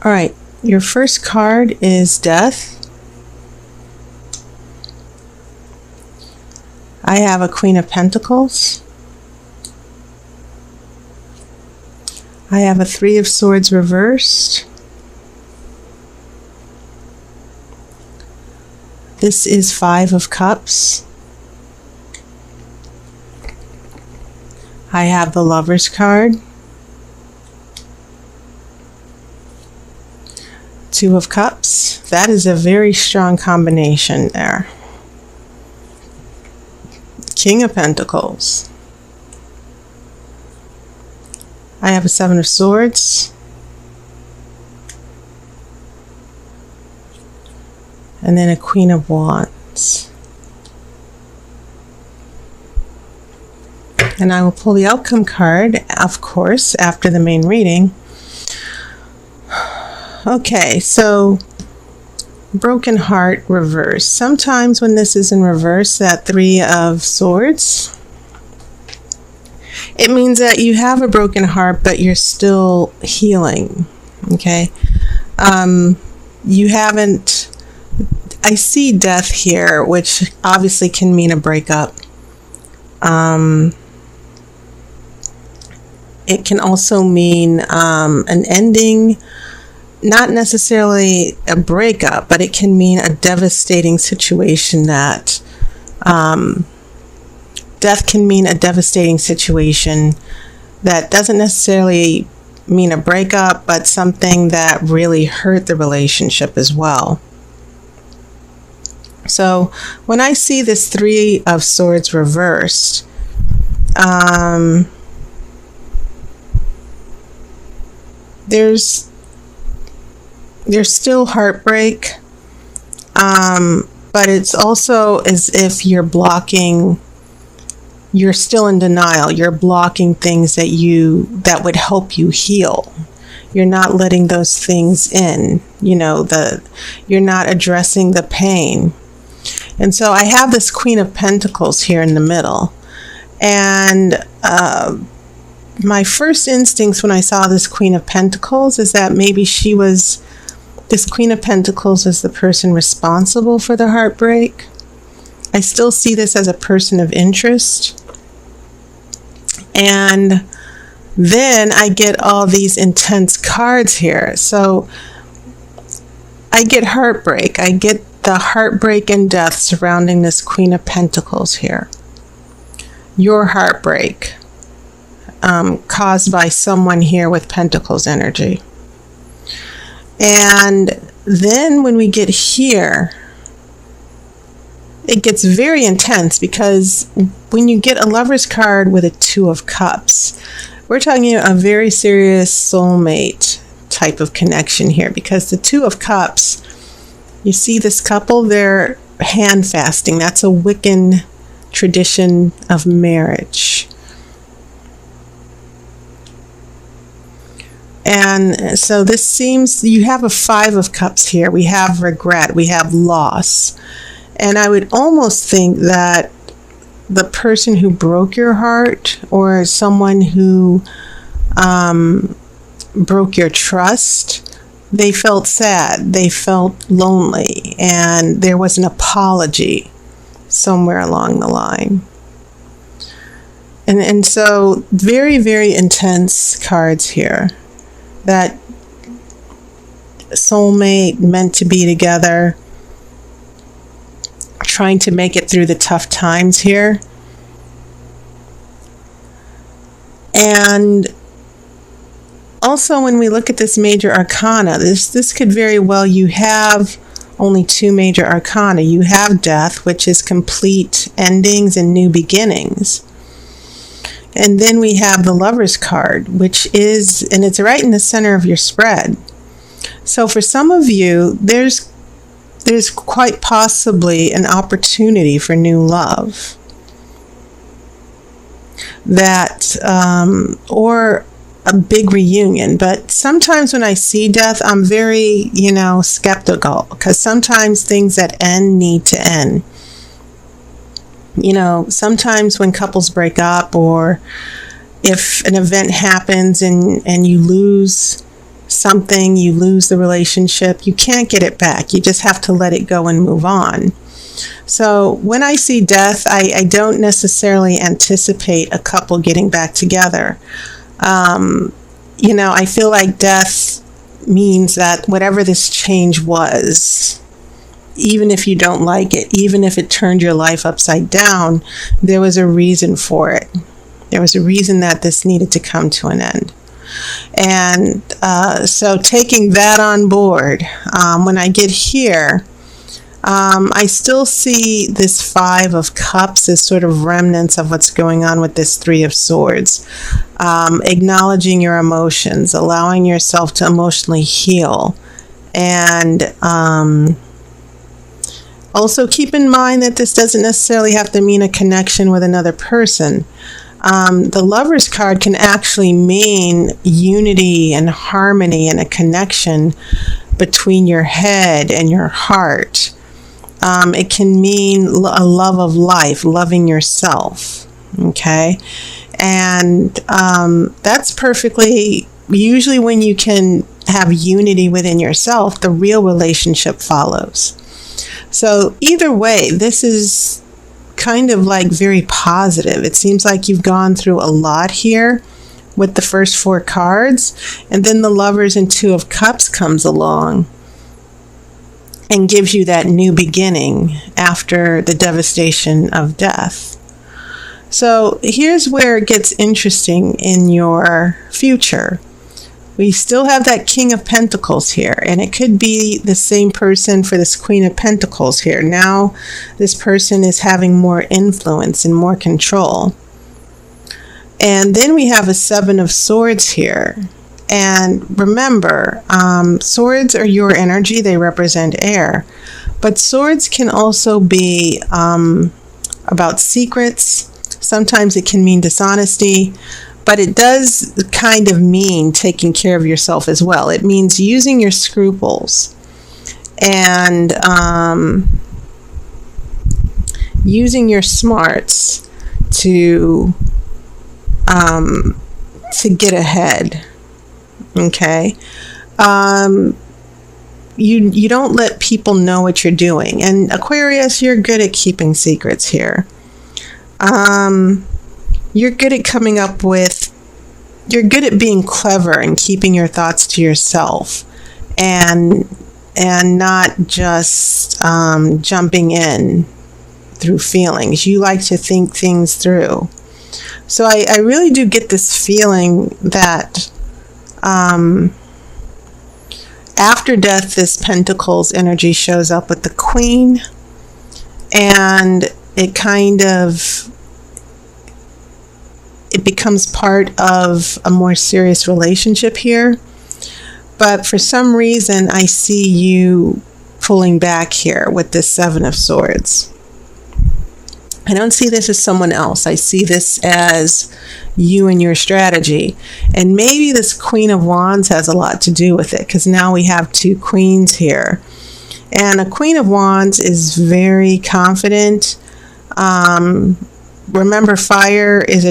All right, your first card is Death. I have a Queen of Pentacles. I have a Three of Swords reversed. This is Five of Cups. I have the Lover's card. Two of Cups. That is a very strong combination there. King of Pentacles. I have a Seven of Swords. And then a Queen of Wands. And I will pull the outcome card, of course, after the main reading. Okay, so broken heart reverse. Sometimes when this is in reverse, that Three of Swords, it means that you have a broken heart, but you're still healing. Okay, you haven't. I see death here, which obviously can mean a breakup. It can also mean an ending, not necessarily a breakup, but it can mean a devastating situation that death can mean a devastating situation that doesn't necessarily mean a breakup, but something that really hurt the relationship as well. So when I see this Three of Swords reversed, there's still heartbreak, but it's also as if you're still in denial. You're blocking things that would help you heal. You're not letting those things in, you're not addressing the pain. And so I have this Queen of Pentacles here in the middle. And my first instincts when I saw this Queen of Pentacles is that maybe this Queen of Pentacles is the person responsible for the heartbreak. I still see this as a person of interest. And then I get all these intense cards here. So I get heartbreak. I get the heartbreak and death surrounding this Queen of Pentacles here. Your heartbreak caused by someone here with Pentacles energy. And then when we get here, it gets very intense, because when you get a Lover's card with a Two of Cups, we're talking a very serious soulmate type of connection here, because the Two of Cups, you see this couple, they're hand fasting. That's a Wiccan tradition of marriage. And so this seems, you have a Five of Cups here. We have regret, we have loss. And I would almost think that the person who broke your heart, or someone who broke your trust, they felt sad, they felt lonely, and there was an apology somewhere along the line. And so very, very intense cards here. That soulmate, meant to be together, trying to make it through the tough times here. And also when we look at this major arcana, this could very well, you have only two major arcana. You have death, which is complete endings and new beginnings. And then we have the Lover's card, which is, and it's right in the center of your spread. So for some of you, there's quite possibly an opportunity for new love. That, or a big reunion. But sometimes when I see death, I'm very, skeptical, because sometimes things that end need to end. Sometimes when couples break up, or if an event happens and you lose something, you lose the relationship, you can't get it back. You just have to let it go and move on. So when I see death, I don't necessarily anticipate a couple getting back together. You know, I feel like death means that whatever this change was, even if you don't like it, even if it turned your life upside down, there was a reason for it. There was a reason that this needed to come to an end. And so taking that on board, when I get here, I still see this 5 of Cups as sort of remnants of what's going on with this 3 of Swords. Acknowledging your emotions, allowing yourself to emotionally heal. And also keep in mind that this doesn't necessarily have to mean a connection with another person. The Lover's card can actually mean unity and harmony and a connection between your head and your heart. It can mean a love of life, loving yourself, okay? And that's perfectly, usually when you can have unity within yourself, the real relationship follows. So either way, this is kind of like very positive. It seems like you've gone through a lot here with the first 4 cards, and then the Lovers and 2 of Cups comes along and gives you that new beginning after the devastation of death. So here's where it gets interesting in your future. We still have that King of Pentacles here, and it could be the same person for this Queen of Pentacles here. Now this person is having more influence and more control. And then we have a 7 of Swords here. And remember, swords are your energy. They represent air. But swords can also be about secrets. Sometimes it can mean dishonesty. But it does kind of mean taking care of yourself as well. It means using your scruples and using your smarts to get ahead. Okay. You don't let people know what you're doing. And Aquarius, you're good at keeping secrets here. You're good at coming up with, you're good at being clever and keeping your thoughts to yourself and not just jumping in through feelings. You like to think things through. So I really do get this feeling that after death, this Pentacles energy shows up with the Queen, and it kind of, it becomes part of a more serious relationship here. But for some reason, I see you pulling back here with this 7 of Swords. I don't see this as someone else. I see this as you and your strategy. And maybe this Queen of Wands has a lot to do with it, because now we have 2 queens here. And a Queen of Wands is very confident. Remember, fire is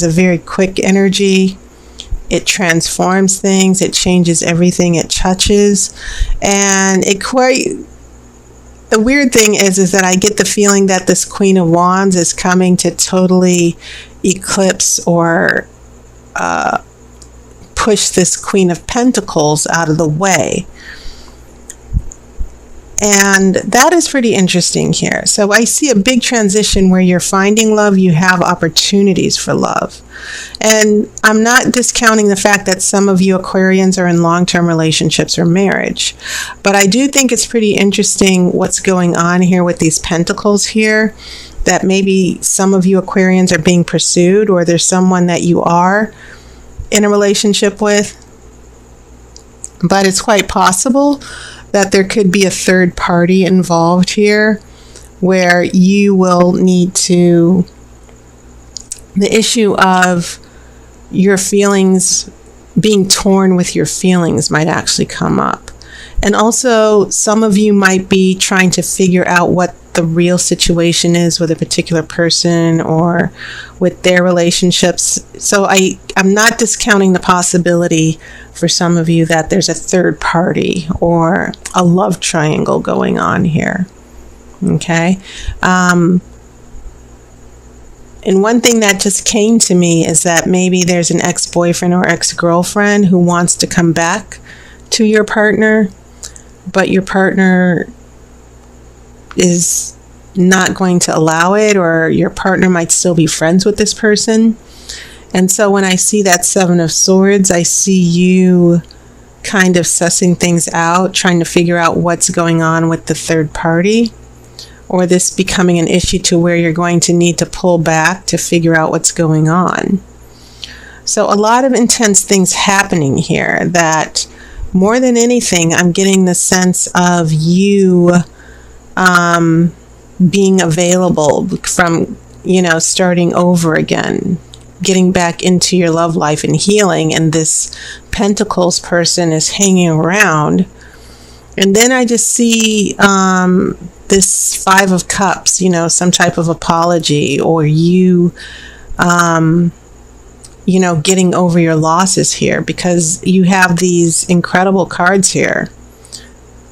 a very quick energy. It transforms things. It changes everything it touches. And the weird thing is that I get the feeling that this Queen of Wands is coming to totally eclipse or push this Queen of Pentacles out of the way. And that is pretty interesting here. So I see a big transition where you're finding love, you have opportunities for love. And I'm not discounting the fact that some of you Aquarians are in long-term relationships or marriage. But I do think it's pretty interesting what's going on here with these pentacles here, that maybe some of you Aquarians are being pursued, or there's someone that you are in a relationship with. But it's quite possible that there could be a third party involved here, where you will need to, the issue of your feelings, being torn with your feelings might actually come up. And also some of you might be trying to figure out what the real situation is with a particular person or with their relationships. So I'm not discounting the possibility for some of you that there's a third party or a love triangle going on here. Okay. And one thing that just came to me is that maybe there's an ex-boyfriend or ex-girlfriend who wants to come back to your partner, but your partner is not going to allow it, or your partner might still be friends with this person. And so when I see that Seven of Swords, I see you kind of sussing things out, trying to figure out what's going on with the third party, or this becoming an issue to where you're going to need to pull back to figure out what's going on. So a lot of intense things happening here that, more than anything, I'm getting the sense of you being available from, starting over again, getting back into your love life and healing. And this Pentacles person is hanging around. And then I just see this Five of Cups, some type of apology, or you, getting over your losses here, because you have these incredible cards here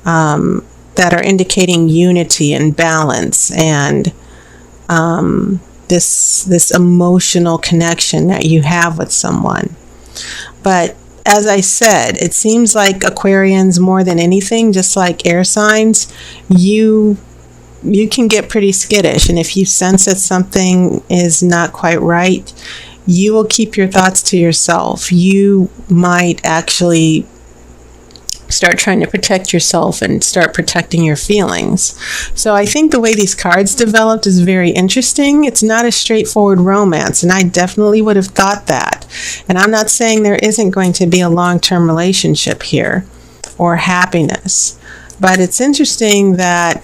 that are indicating unity and balance and this emotional connection that you have with someone. But as I said, it seems like Aquarians, more than anything, just like air signs, you can get pretty skittish. And if you sense that something is not quite right, you will keep your thoughts to yourself. You might actually start trying to protect yourself and start protecting your feelings. So I think the way these cards developed is very interesting. It's not a straightforward romance, and I definitely would have thought that. And I'm not saying there isn't going to be a long-term relationship here or happiness. But it's interesting that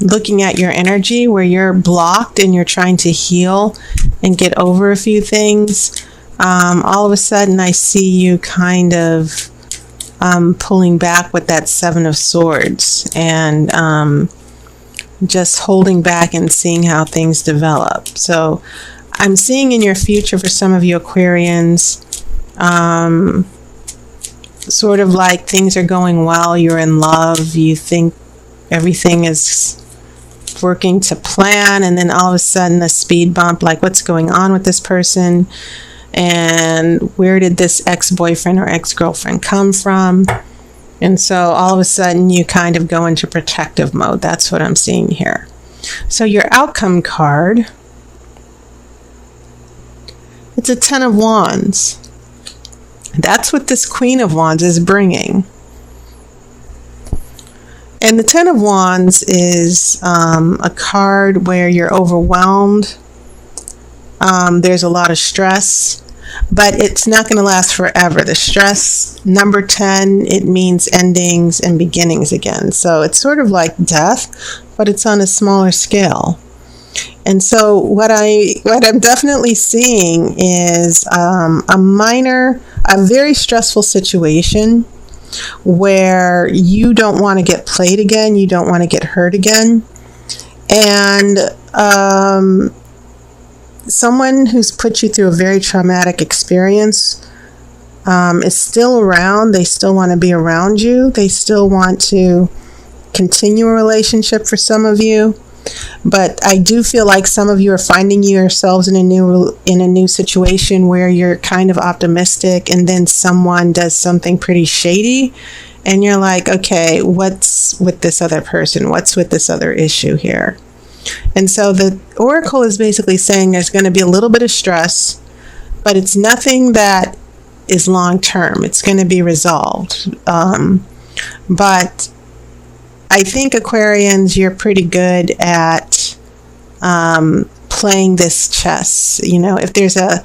looking at your energy, where you're blocked and you're trying to heal and get over a few things, all of a sudden I see you kind of pulling back with that Seven of Swords and just holding back and seeing how things develop. So I'm seeing in your future, for some of you Aquarians, sort of like things are going well, you're in love, you think everything is working to plan, and then all of a sudden a speed bump, like what's going on with this person, and where did this ex-boyfriend or ex-girlfriend come from? And so all of a sudden you kind of go into protective mode. That's what I'm seeing here. So your outcome card, it's a Ten of Wands. That's what this Queen of Wands is bringing. And the Ten of Wands is a card where you're overwhelmed. There's a lot of stress, but it's not going to last forever. The stress, number 10, it means endings and beginnings again. So it's sort of like death, but it's on a smaller scale. And so what I'm definitely seeing is a very stressful situation where you don't want to get played again, you don't want to get hurt again, and someone who's put you through a very traumatic experience is still around. They still want to be around you. They still want to continue a relationship for some of you. But I do feel like some of you are finding yourselves in a new situation where you're kind of optimistic, and then someone does something pretty shady, and you're like, okay, what's with this other person? What's with this other issue here? And so the Oracle is basically saying there's going to be a little bit of stress, but it's nothing that is long term. It's going to be resolved. But I think Aquarians, you're pretty good at playing this chess. If there's a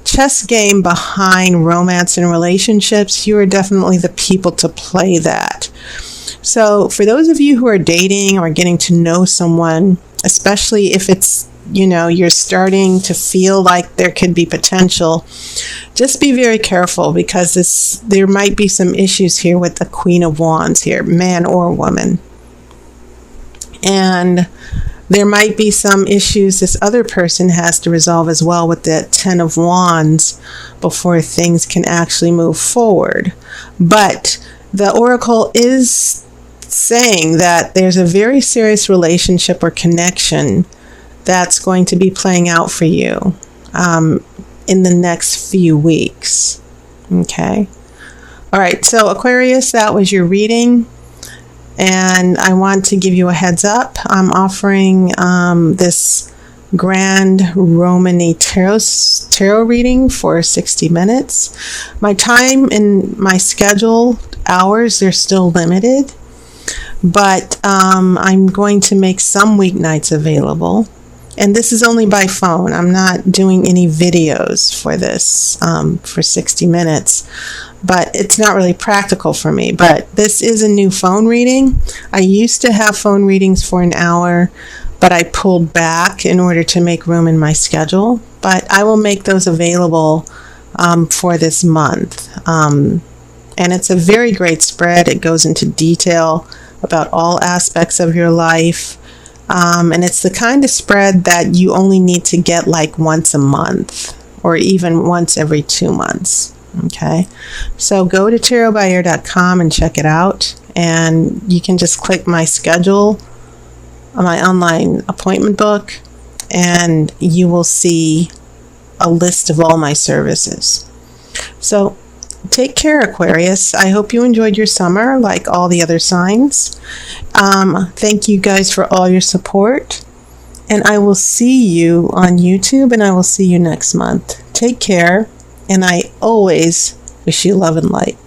chess game behind romance and relationships, you are definitely the people to play that. So for those of you who are dating or getting to know someone, especially if it's, you're starting to feel like there could be potential, just be very careful, because there might be some issues here with the Queen of Wands here, man or woman. And there might be some issues this other person has to resolve as well with the 10 of Wands before things can actually move forward. But the Oracle is saying that there's a very serious relationship or connection that's going to be playing out for you in the next few weeks. Okay. All right. So Aquarius, that was your reading. And I want to give you a heads up. I'm offering this Grand Romany tarot reading for 60 minutes. My time and my scheduled hours, they're still limited. But I'm going to make some weeknights available. And this is only by phone. I'm not doing any videos for this for 60 minutes. But it's not really practical for me. But this is a new phone reading. I used to have phone readings for an hour, but I pulled back in order to make room in my schedule. But I will make those available for this month. And it's a very great spread. It goes into detail about all aspects of your life. And it's the kind of spread that you only need to get like once a month or even once every 2 months. Okay, so go to tarotbyear.com and check it out, and you can just click my schedule, my online appointment book, and you will see a list of all my services. So take care, Aquarius. I hope you enjoyed your summer like all the other signs. Thank you guys for all your support, and I will see you on YouTube, and I will see you next month. Take care. And I always wish you love and light.